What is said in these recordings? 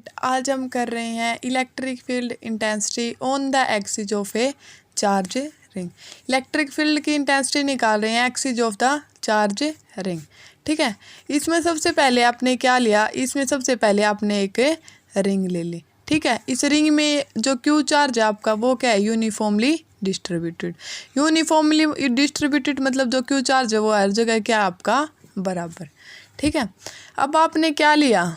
Student, आज हम कर रहे हैं electric field intensity on the axis of a charge ring. Electric field की इंटेंसिटी निकाल रहे हैं axis of the charge ring. ठीक है, इसमें सबसे पहले आपने क्या लिया, इसमें सबसे पहले आपने एक रिंग ले ली। ठीक है, इस रिंग में जो क्यू चार्ज है आपका वो क्या है, यूनिफॉर्मली डिस्ट्रीब्यूटेड। यूनिफॉर्मली डिस्ट्रीब्यूटेड मतलब जो क्यू चार्ज है वो हर जगह क्या है आपका बराबर। ठीक है, अब आपने क्या लिया,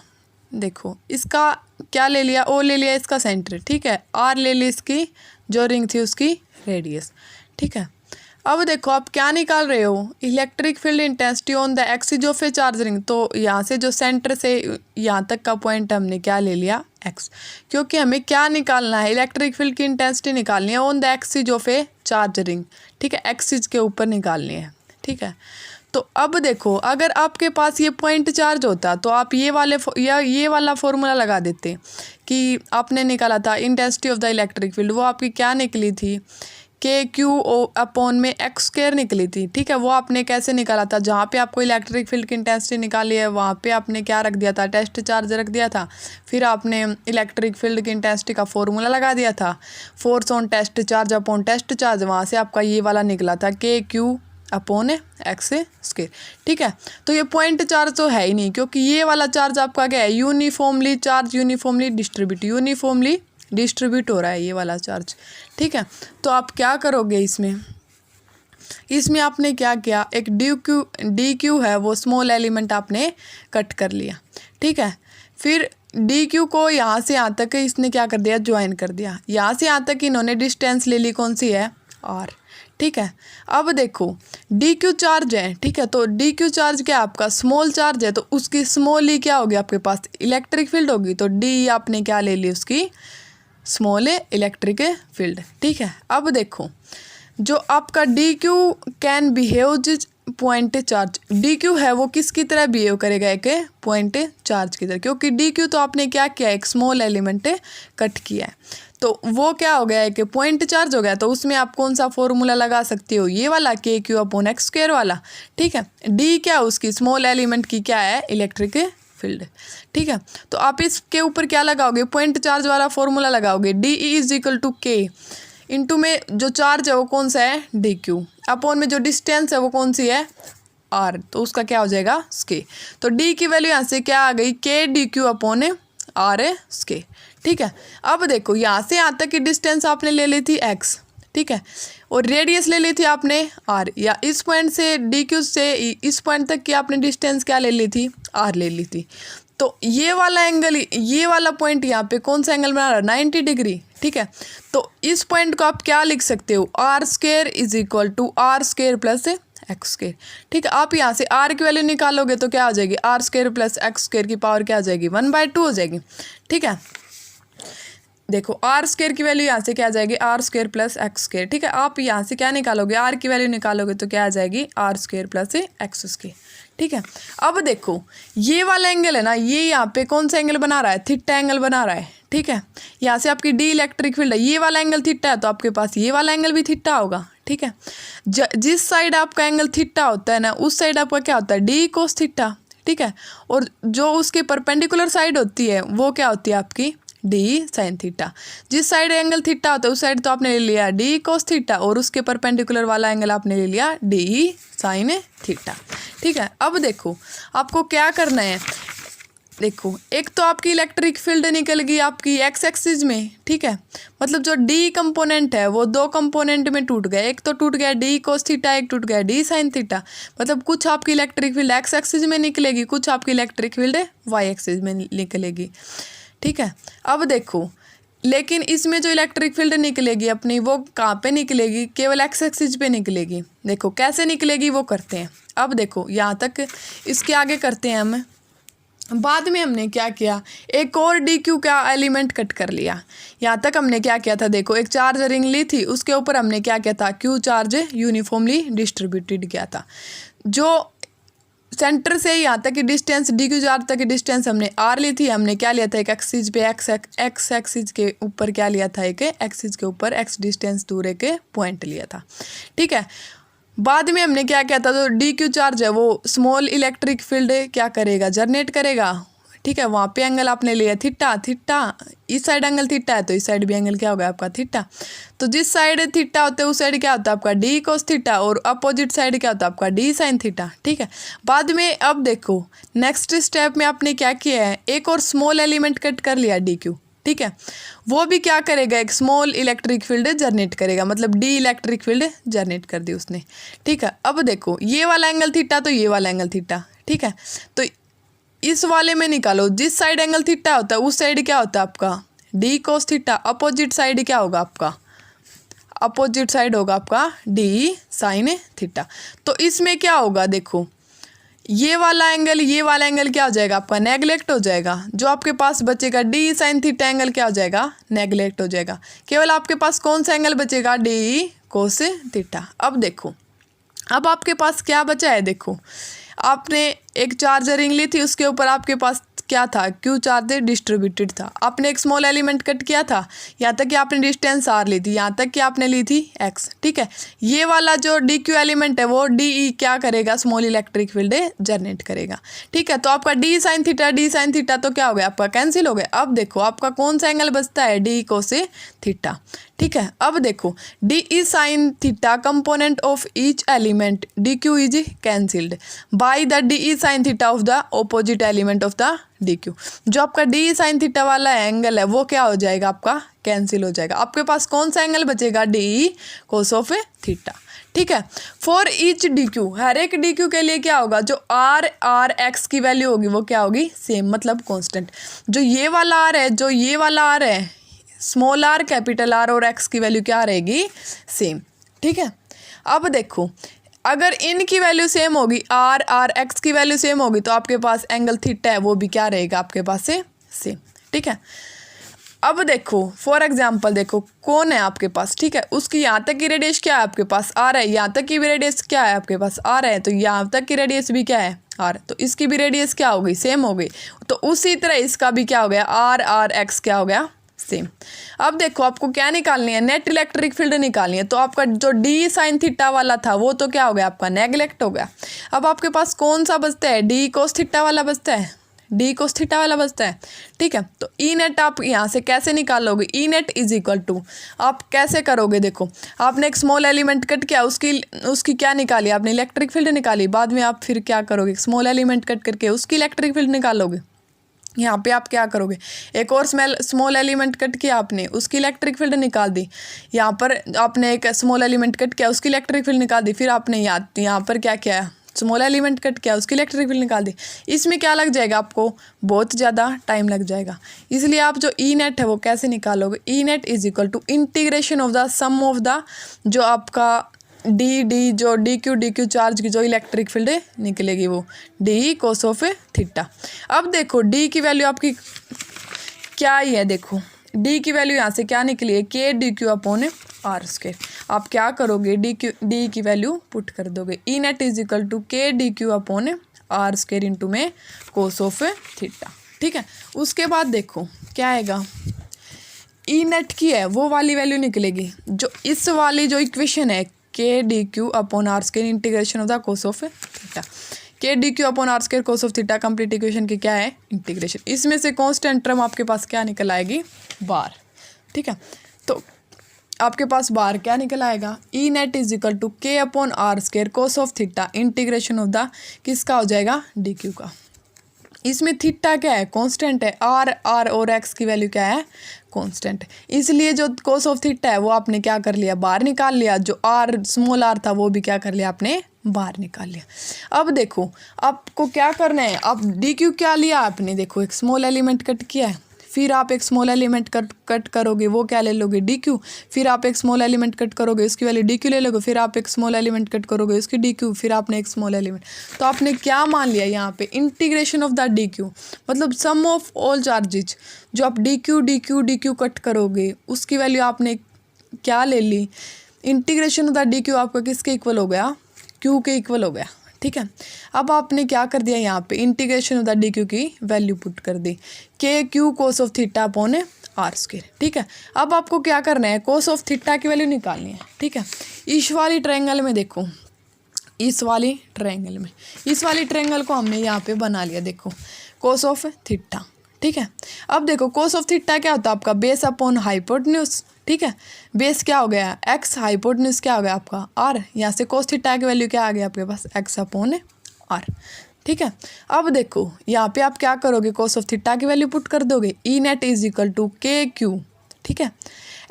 देखो इसका क्या ले लिया, ओ ले लिया इसका सेंटर। ठीक है, आर ले ली इसकी जो रिंग थी उसकी रेडियस। ठीक है, अब देखो आप क्या निकाल रहे हो, electric field intensity on the axis of a charge ring. तो यहाँ से जो सेंटर से यहाँ तक का पॉइंट हमने क्या ले लिया, एक्स, क्योंकि हमें क्या निकालना है, इलेक्ट्रिक फील्ड की इंटेंसिटी निकालनी है on the axis of a charge ring. ठीक है, एक्सिस के ऊपर निकालनी है। ठीक है, तो अब देखो अगर आपके पास ये पॉइंट चार्ज होता तो आप ये वाला फॉर्मूला लगा देते कि आपने निकाला था intensity of the electric field, वो आपकी क्या निकली थी, के क्यू ओ अपॉन में एक्स स्क्वायर निकली थी। ठीक है, वो आपने कैसे निकाला था, जहाँ पे आपको इलेक्ट्रिक फील्ड की इंटेंसिटी निकाली है वहाँ पे आपने क्या रख दिया था, टेस्ट चार्ज रख दिया था। फिर आपने इलेक्ट्रिक फील्ड की इंटेंसिटी का फॉर्मूला लगा दिया था, force on test charge upon test charge, वहाँ से आपका ये वाला निकला था K Q upon x square. ठीक है, तो ये पॉइंट चार्ज तो है ही नहीं, क्योंकि ये वाला चार्ज आपका क्या है, यूनिफॉर्मली चार्ज, यूनिफॉर्मली डिस्ट्रीब्यूट हो रहा है ये वाला चार्ज। ठीक है, तो आप क्या करोगे, इसमें आपने क्या किया, एक डी क्यू है वो स्मॉल एलिमेंट आपने कट कर लिया। ठीक है, फिर डी क्यू को यहाँ से यहाँ तक इसने क्या कर दिया, ज्वाइन कर दिया। यहाँ से यहाँ तक इन्होंने डिस्टेंस ले ली, कौन सी है, आर। ठीक है, अब देखो डी क्यू चार्ज है। ठीक है, तो डी क्यू चार्ज क्या आपका स्मॉल चार्ज है, तो उसकी स्मॉल ही क्या होगी आपके पास, इलेक्ट्रिक फील्ड होगी। तो डी आपने क्या ले ली, उसकी स्मॉल इलेक्ट्रिक फील्ड। ठीक है, अब देखो जो आपका D Q can behave point charge, D Q है वो किसकी तरह बिहेव करेगा, एक पॉइंट चार्ज की तरह, क्योंकि डी क्यू तो आपने क्या किया, एक स्मॉल एलिमेंट कट किया है, तो वो क्या हो गया है कि पॉइंट चार्ज हो गया। तो उसमें आप कौन सा फॉर्मूला लगा सकते हो, ये वाला के क्यू अपॉन एक्स स्क्वायर वाला। ठीक है, डी क्या उसकी स्मॉल एलिमेंट की क्या है, इलेक्ट्रिक फील्ड। ठीक है, तो आप इसके ऊपर क्या लगाओगे, पॉइंट चार्ज वाला फॉर्मूला लगाओगे, डी इज इक्वल टू के इंटू में जो चार्ज है वो कौन सा है, डी क्यू, अपॉन में जो डिस्टेंस है वो कौन सी है, आर, तो उसका क्या हो जाएगा, स्के। तो डी की वैल्यू यहाँ से क्या आ गई, के डी क्यू अपॉन आर स्के। ठीक है, अब देखो यहाँ से यहाँ तक की डिस्टेंस आपने ले ली थी एक्स। ठीक है, और रेडियस ले ली थी आपने आर, या इस पॉइंट से डी क्यू से इस पॉइंट तक की आपने डिस्टेंस क्या ले ली थी, आर ले ली थी। तो ये वाला एंगल, ये वाला पॉइंट यहाँ पे कौन सा एंगल बना रहा है, 90 डिग्री। ठीक है, तो इस पॉइंट को आप क्या लिख सकते हो, R square is equal to R square plus x square. ठीक है, आप यहाँ से आर की वैल्यू निकालोगे तो क्या हो जाएगी, R square plus x square की पावर क्या आ जाएगी, 1/2 हो जाएगी। ठीक है, देखो आर स्क्वायर की वैल्यू यहाँ से क्या आ जाएगी, R square plus x square. ठीक है, आप यहाँ से क्या निकालोगे, आर की वैल्यू निकालोगे तो क्या आ जाएगी, R square plus x square. ठीक है, अब देखो ये वाला एंगल है ना, ये यहाँ पे कौन सा एंगल बना रहा है, थीटा एंगल बना रहा है। ठीक है, यहाँ से आपकी डी इलेक्ट्रिक फील्ड है, ये वाला एंगल थीटा है, तो आपके पास ये वाला एंगल भी थीटा होगा। ठीक है, जिस साइड आपका एंगल थीटा होता है ना, उस साइड आपका क्या होता है, डी कोस थीटा। ठीक है, और जो उसके परपेंडिकुलर साइड होती है वो क्या होती है आपकी, डी साइन थीटा। जिस साइड एंगल थीटा होता है उस साइड तो आपने ले लिया डी कोस थीटा, और उसके परपेंडिकुलर वाला एंगल आपने ले लिया डी साइन थीटा। ठीक है, अब देखो आपको क्या करना है, देखो एक तो आपकी इलेक्ट्रिक फील्ड निकल गई आपकी एक्स एक्सिस में। ठीक है, मतलब जो डी कंपोनेंट है वो दो कंपोनेंट में टूट गया, एक तो टूट गया डी कोस थीटा, एक टूट गया डी साइन थीटा। मतलब कुछ आपकी इलेक्ट्रिक फील्ड एक्स एक्सिस में निकलेगी, कुछ आपकी इलेक्ट्रिक फील्ड वाई एक्सिस में निकलेगी। ठीक है, अब देखो लेकिन इसमें जो इलेक्ट्रिक फील्ड निकलेगी अपनी वो कहाँ पे निकलेगी, केवल एक्स एक्सिस पे निकलेगी। देखो कैसे निकलेगी वो करते हैं। अब देखो यहाँ तक, इसके आगे करते हैं हम, बाद में हमने क्या किया, एक और डी क्यू का एलिमेंट कट कर लिया। यहाँ तक हमने क्या किया था, देखो एक चार्ज रिंग ली थी, उसके ऊपर हमने क्या किया था, क्यू चार्ज यूनिफॉर्मली डिस्ट्रीब्यूटेड किया था। जो सेंटर से यहाँ तक की डिस्टेंस, डी क्यू चार्ज तक की डिस्टेंस हमने आर ली थी, हमने क्या लिया था, एक एक्सिस पे एक्स एक्सिस के ऊपर क्या लिया था, एक एक्सिस के ऊपर एक्स डिस्टेंस दूर एक पॉइंट लिया था। ठीक है, बाद में हमने क्या किया था, तो डी क्यू चार्ज है वो स्मॉल इलेक्ट्रिक फील्ड क्या करेगा, जनरेट करेगा। ठीक है, वहाँ पे एंगल आपने लिया थीटा, थीटा इस साइड एंगल थीटा है तो इस साइड भी एंगल क्या होगा आपका थीटा। तो जिस साइड थीटा होता है उस साइड क्या होता है आपका डी कोस थीटा और अपोजिट साइड क्या होता है आपका डी साइन थीटा। ठीक है, बाद में अब देखो नेक्स्ट स्टेप में आपने क्या किया है, एक और स्मॉल एलिमेंट कट कर लिया डी क्यू। ठीक है, वो भी क्या करेगा, एक स्मॉल इलेक्ट्रिक फील्ड जनरेट करेगा, मतलब डी इलेक्ट्रिक फील्ड जनरेट कर दी उसने। ठीक है, अब देखो ये वाला एंगल थीटा तो ये वाला एंगल थीटा। ठीक है, तो इस वाले में निकालो, जिस साइड एंगल थीटा होता है उस साइड क्या होता है आपका d cos theta, opposite side क्या होगा आपका, अपोजिट साइड होगा आपका डी साइन थीटा। तो इसमें क्या होगा, देखो ये वाला एंगल क्या हो जाएगा आपका नेगलेक्ट हो जाएगा, जो आपके पास बचेगा डी साइन थीटा एंगल क्या हो जाएगा नेगलेक्ट हो जाएगा, केवल आपके पास कौन सा एंगल बचेगा डी कोस थीटा। अब देखो अब आपके पास क्या बचा है, देखो आपने एक चार्जर रिंग ली थी, उसके ऊपर आपके पास क्या था क्यू चार्ज डिस्ट्रीब्यूटेड था, आपने एक स्मॉल एलिमेंट कट किया था, यहाँ तक कि आपने डिस्टेंस आर ली थी, यहाँ तक कि आपने ली थी एक्स। ठीक है, ये वाला जो डी क्यू एलिमेंट है वो डी ई क्या करेगा, स्मॉल इलेक्ट्रिक फील्ड जनरेट करेगा। ठीक है, तो आपका डी साइन थीटा तो क्या हो गया आपका कैंसिल हो गया। अब देखो आपका कौन सा एंगल बचता है, डी कोस थीटा। ठीक है, अब देखो D E sine theta component of each element D Q is cancelled by the D E sine theta of the opposite element of the D Q. जो आपका डी साइन थीटा वाला angle है वो क्या हो जाएगा आपका कैंसिल हो जाएगा, आपके पास कौन सा एंगल बचेगा डी कोस ऑफ थीटा। ठीक है, फॉर ईच डी क्यू, हर एक डी क्यू के लिए क्या होगा, जो आर एक्स की वैल्यू होगी वो क्या होगी सेम, मतलब कॉन्स्टेंट। जो ये वाला आर है स्मॉल आर कैपिटल आर और एक्स की वैल्यू क्या रहेगी सेम। ठीक है, अब देखो अगर इनकी वैल्यू सेम होगी, आर एक्स की वैल्यू सेम होगी तो आपके पास एंगल थीटा है वो भी क्या रहेगा आपके पास से सेम। ठीक है, अब देखो फॉर एग्जांपल देखो कौन है आपके पास, ठीक है, उसकी यहाँ तक की रेडियस क्या है आपके पास आर है, यहाँ तक की भी रेडियस क्या है आपके पास आर है, तो यहाँ तक की रेडियस भी क्या है आर, तो इसकी भी रेडियस क्या हो गई सेम हो गई। तो उसी तरह इसका भी क्या हो गया आर एक्स क्या हो गया सेम। अब देखो आपको क्या निकालनी है, नेट इलेक्ट्रिक फील्ड निकालनी है, तो आपका जो डी साइन थीटा वाला था वो तो क्या हो गया आपका नेगलेक्ट हो गया। अब आपके पास कौन सा बचता है, डी कोस थीटा वाला बचता है, डी कोस थीटा वाला बचता है। ठीक है, तो ई नेट आप यहाँ से कैसे निकालोगे, E net is equal to आप कैसे करोगे, देखो आपने एक स्मॉल एलिमेंट कट किया, उसकी क्या निकाली आपने इलेक्ट्रिक फील्ड निकाली, बाद में आप फिर क्या करोगे स्मॉल एलिमेंट कट करके उसकी इलेक्ट्रिक फील्ड निकालोगे। यहाँ पे आप क्या करोगे, एक और स्मॉल एलिमेंट कट किया आपने उसकी इलेक्ट्रिक फील्ड निकाल दी, यहाँ पर आपने एक स्मॉल एलिमेंट कट किया उसकी इलेक्ट्रिक फील्ड निकाल दी, फिर आपने यहाँ पर क्या किया स्मॉल एलिमेंट कट किया उसकी इलेक्ट्रिक फील्ड निकाल दी। इसमें क्या लग जाएगा आपको बहुत ज़्यादा टाइम लग जाएगा, इसलिए आप जो ई नेट है वो कैसे निकालोगे, E net is equal to integration of the sum of the जो आपका डी जो डी क्यू चार्ज की जो इलेक्ट्रिक फील्ड निकलेगी वो डी कोस ऑफ थीटा। अब देखो डी की वैल्यू आपकी क्या ही है, देखो डी की वैल्यू यहाँ से क्या निकली है के D Q upon are square. आप क्या करोगे डी की वैल्यू पुट कर दोगे, E net is equal to K D Q upon are square into में कोस ऑफ थीटा। ठीक है, उसके बाद देखो क्या आएगा, ई नेट की है वो वाली वैल्यू निकलेगी जो इस वाली जो इक्वेशन है के D Q upon are square integration of the cos of theta, k D Q upon are square cos of theta complete equation की क्या है इंटीग्रेशन, इसमें से कांस्टेंट टर्म आपके पास क्या निकल आएगी बार। ठीक है, तो आपके पास बार क्या निकल आएगा, E net is equal to K upon are square cos of theta integration of the किसका हो जाएगा डी क्यू का। इसमें थीटा क्या है कांस्टेंट है, आर और एक्स की वैल्यू क्या है कांस्टेंट, इसलिए जो कोस ऑफ थीटा है वो आपने क्या कर लिया बाहर निकाल लिया, जो आर स्मॉल आर था वो भी क्या कर लिया आपने बाहर निकाल लिया। अब देखो आपको क्या करना है, अब डी क्यू क्या लिया आपने, देखो एक स्मॉल एलिमेंट कट किया है, फिर आप एक स्मॉल एलिमेंट कट करोगे वो क्या ले लोगे डी क्यू, फिर आप एक स्मॉल एलिमेंट कट करोगे उसकी वैल्यू डी क्यू ले लोगे, फिर आप एक स्मॉल एलिमेंट कट करोगे उसकी डी क्यू, फिर आपने एक स्मॉल एलिमेंट, तो आपने क्या मान लिया यहाँ पे integration of the D Q, मतलब सम ऑफ ऑल चार्जेज जो आप डी क्यू कट करोगे उसकी वैल्यू आपने क्या ले ली, integration of the D q आपका किसके इक्वल हो गया क्यू के इक्वल हो गया। ठीक है, अब आपने क्या कर दिया यहाँ पे integration of the D Q की वैल्यू पुट कर दी K Q cos of theta upon are square. ठीक है, अब आपको क्या करना है कोस ऑफ थीटा की वैल्यू निकालनी है। ठीक है, इस वाली ट्रायंगल में देखो, इस वाली ट्रायंगल को हमने यहाँ पे बना लिया, देखो कोस ऑफ थीटा। ठीक है, अब देखो कोस ऑफ थीटा क्या होता है आपका, बेस अपॉन हाइपोटेन्यूज। ठीक है, बेस क्या हो गया एक्स, हाइपोटेन्यूज क्या हो गया आपका आर। यहाँ से कोस थीटा की वैल्यू क्या आ गया आपके पास, एक्स अपॉन आर। ठीक है, अब देखो यहाँ पे आप क्या करोगे, कोस ऑफ थीटा की वैल्यू पुट कर दोगे, E net is equal to के क्यू। ठीक है,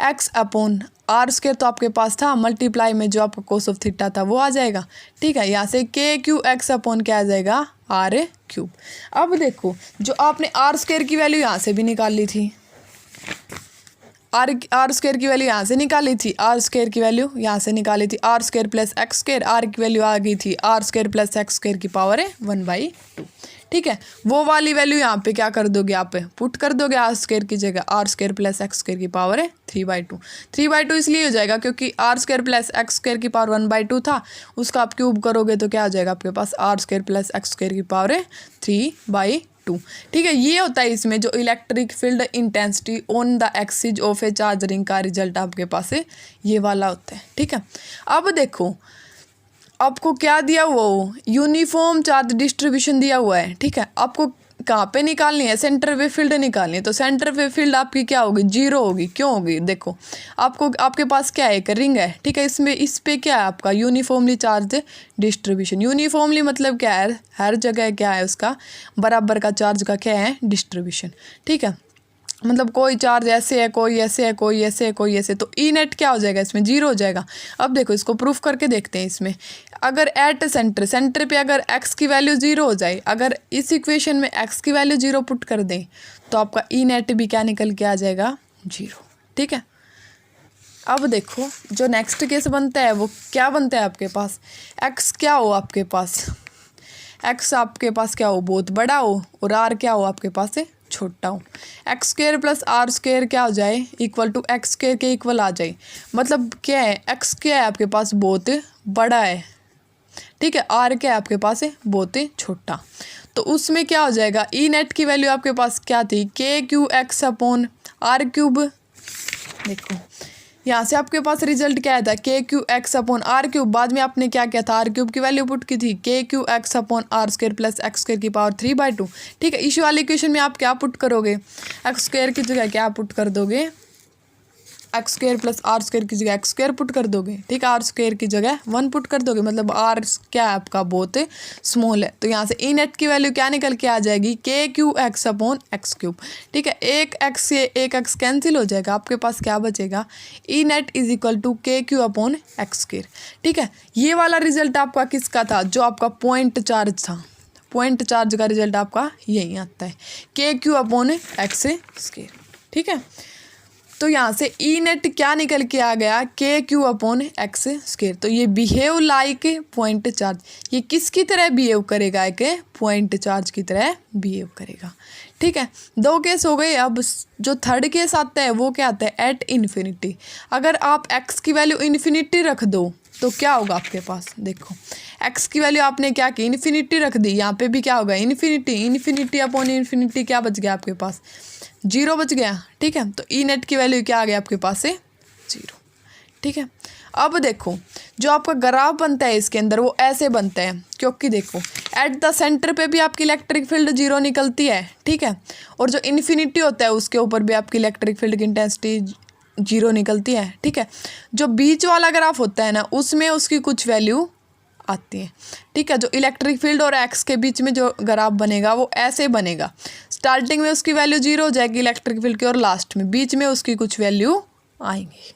एक्स अपॉन आर स्क्वायर तो आपके पास था, मल्टीप्लाई में जो आपका कोस ऑफ थीटा था वो आ जाएगा। ठीक है, यहाँ से के क्यू एक्स अपॉन क्या आ जाएगा, आर क्यूब। अब देखो जो आपने आर स्क्वायर की वैल्यू यहाँ से भी निकाल ली थी, आर स्क्वायर की वैल्यू यहाँ से निकाली थी, आर स्क्वायर की वैल्यू यहाँ से निकाली थी, R square plus x square, R की वैल्यू आ गई थी R square plus x square की पावर है 1/2। ठीक है, वो वाली वैल्यू यहाँ पे क्या कर दोगे आप, पुट कर दोगे आर स्क्वायर की जगह, R square plus x square की पावर है 3/2। 3/2 इसलिए हो जाएगा क्योंकि R square plus x square की पावर 1/2 था, उसका आप क्यूब करोगे तो क्या हो जाएगा आपके पास, r square plus x square की पावर है 3/2। ठीक है, ये होता है इसमें जो electric field intensity on the axis of a charge ring का रिजल्ट आपके पास है, ये वाला होता है। ठीक है, अब देखो आपको क्या दिया हुआ हो, यूनिफॉर्म चार्ज डिस्ट्रीब्यूशन दिया हुआ है। ठीक है, आपको कहाँ पे निकालनी है, सेंटर पे फील्ड निकालनी है, तो सेंटर पे फील्ड आपकी क्या होगी, जीरो होगी। क्यों होगी, देखो आपको आपके पास क्या है, एक रिंग है। ठीक है, इसमें इस पे क्या है आपका यूनिफॉर्मली चार्ज डिस्ट्रीब्यूशन। यूनिफॉर्मली मतलब क्या है, हर जगह क्या है उसका बराबर का चार्ज का क्या है डिस्ट्रीब्यूशन। ठीक है, मतलब कोई चार्ज ऐसे है, कोई ऐसे है, कोई ऐसे है, कोई ऐसे, तो ई नेट क्या हो जाएगा इसमें, जीरो हो जाएगा। अब देखो इसको प्रूफ करके देखते हैं इसमें, अगर एट सेंटर पे अगर एक्स की वैल्यू जीरो हो जाए, अगर इस इक्वेशन में एक्स की वैल्यू जीरो पुट कर दें तो आपका ई नेट भी क्या निकल के आ जाएगा, जीरो। ठीक है, अब देखो जो नेक्स्ट केस बनता है वो क्या बनता है आपके पास, एक्स क्या हो आपके पास, एक्स आपके पास क्या हो, बहुत बड़ा हो, और आर क्या हो आपके पास है, छोटा हो। X square plus R square क्या हो जाए, इक्वल टू एक्स स्क्वायर के इक्वल आ जाए। मतलब क्या है, एक्स क्या है आपके पास, बहुत बड़ा है। ठीक है, आर क्या है आपके पास है, बहुत छोटा। तो उसमें क्या हो जाएगा, ई नेट की वैल्यू आपके पास क्या थी, K Q X upon R cube. देखो यहाँ से आपके पास रिजल्ट क्या आया था, K Q X upon R cube. बाद में आपने क्या किया था, आर क्यूब की वैल्यू पुट की थी, K Q X upon are square plus x square की पावर 3/2। ठीक है, इस वाले इक्वेशन में आप क्या पुट करोगे, एक्स स्क्वायर की जगह क्या पुट कर दोगे, X square plus R square की जगह एक्स स्क्वायर पुट कर दोगे। ठीक है, आर स्क्वायर की जगह 1 पुट कर दोगे, मतलब आर क्या है आपका, बहुत स्मॉल है। तो यहाँ से ई नेट की वैल्यू क्या निकल के आ जाएगी, के Q X upon x cube. ठीक है, एक एक्स से एक एक्स कैंसिल हो जाएगा, आपके पास क्या बचेगा, ई नेट इज इक्वल टू के क्यू अपॉन एक्स स्क्वायर। ठीक है, ये वाला रिजल्ट आपका किसका था, जो आपका पॉइंट चार्ज था, पॉइंट चार्ज का रिजल्ट आपका यही आता है, के क्यू अपॉन एक्स स्क्वायर। ठीक है, तो यहाँ से ई नेट क्या निकल के आ गया, के क्यू अपॉन एक्स स्क्वायर। तो ये बिहेव लाइक पॉइंट चार्ज, ये किसकी तरह बिहेव करेगा, एक पॉइंट चार्ज की तरह बिहेव करेगा। ठीक है, 2 केस हो गए। अब जो थर्ड केस आता है वो क्या आता है, एट इन्फिनिटी। अगर आप एक्स की वैल्यू इन्फिनिटी रख दो तो क्या होगा आपके पास, देखो एक्स की वैल्यू आपने क्या की, इन्फिनिटी रख दी, यहाँ पे भी क्या होगा, इन्फिनिटी। इन्फिनिटी अपॉन इन्फिनिटी क्या बच गया आपके पास, जीरो बच गया। ठीक है, तो ई नेट की वैल्यू क्या आ गया आपके पास है, जीरो। ठीक है, अब देखो जो आपका ग्राफ बनता है इसके अंदर वो ऐसे बनता है, क्योंकि देखो एट द सेंटर पे भी आपकी इलेक्ट्रिक फील्ड जीरो निकलती है। ठीक है, और जो इन्फिनिटी होता है उसके ऊपर भी आपकी इलेक्ट्रिक फील्ड की इंटेंसिटी जीरो निकलती है। ठीक है, जो बीच वाला ग्राफ होता है ना उसमें उसकी कुछ वैल्यू आती है। ठीक है, जो इलेक्ट्रिक फील्ड और एक्स के बीच में जो ग्राफ बनेगा वो ऐसे बनेगा, स्टार्टिंग में उसकी वैल्यू जीरो हो जाएगी इलेक्ट्रिक फील्ड की, और लास्ट में बीच में उसकी कुछ वैल्यू आएंगी।